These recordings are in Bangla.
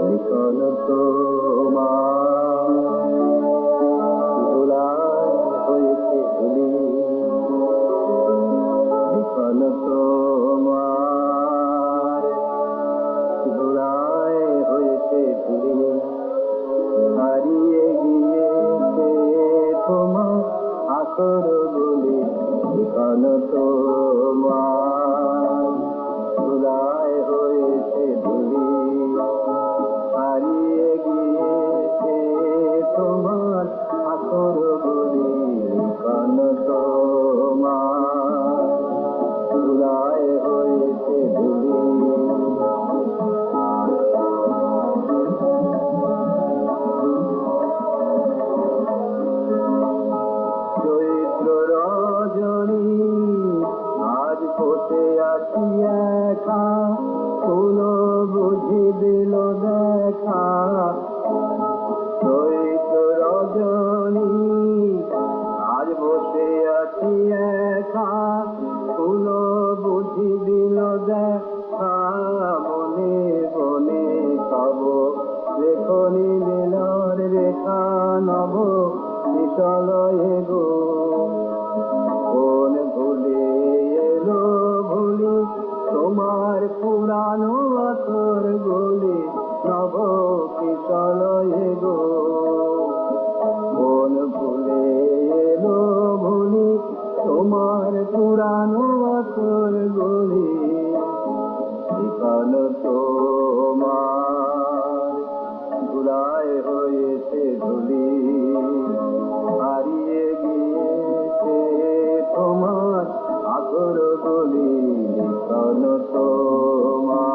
লিখন তোমার ধুলায় হয়েছে ধুলি, লিখন তোমার ধুলায় হয়েছে ধুলি, হারিয়ে গিয়েছে তোমার আতর বলি, লিখন তোমার ধুলায় হয়েছে ধুলি, হারিয়ে গিয়েছে তোমার আতর বলি, লিখন তোমার ধুলায় হয়েছে ধুলি। চৈত্র রজনী আজ বসে আছি একা, ফুল বুঝি দিল দেখা। চৈত্র রজনী আজ বসে আছি একা, ফুল বুঝি দিল দেখা। মনে বনে কব লেখনি লীলার রেখা নব বিশালয়ে গো, কোন ভুলে এলো ভুলি তোমার পুরানো আতর গলি, নব কিশলয়ে গো, কোন ভুলে এলো ভুলি তোমার পুরানো আতর গলি, লিখন তোমার ধুলায় হয়েছে ধুলি, হারিয়ে গিয়েছে তোমার আতর বলি, লিখন তোমার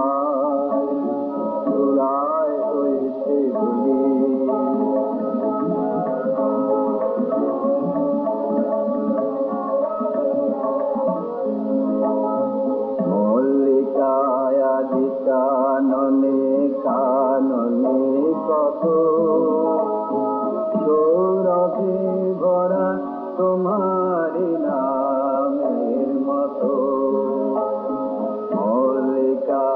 ধুলায় হয়েছে ধুলি। মল্লিকায় আজি কাননে কাননে কত, সৌরভে ভরা তোমার নামের মতো। মল্লিকা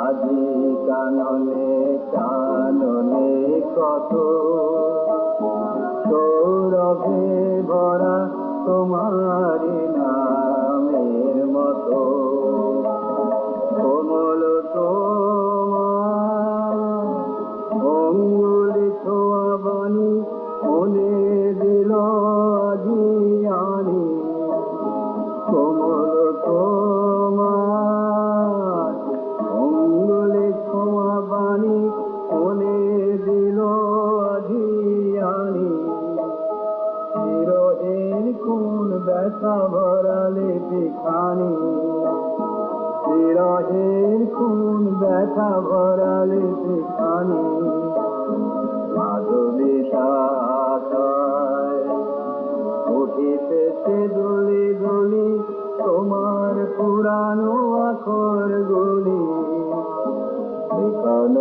আজি কাননে কাননে কত, সৌরভে ভরা তোমার নামের মতো। কোমল তোমার অঙ্গুলি ছোঁয়া বাণী, মনে দিল আজিয়ানি। কোমল তোমার অঙ্গুলি ছোঁয়া বাণী, মনে দিল আজিয়ানি। চিরদিন কোন ব্যথা ভরালে বিখানি, চিরদিন কোন ব্যথা ভরালে বিখানি। মাধবী শাখায় উঠিতেছে দলি দলি তোমার পুরানো আখর গলি, লিখন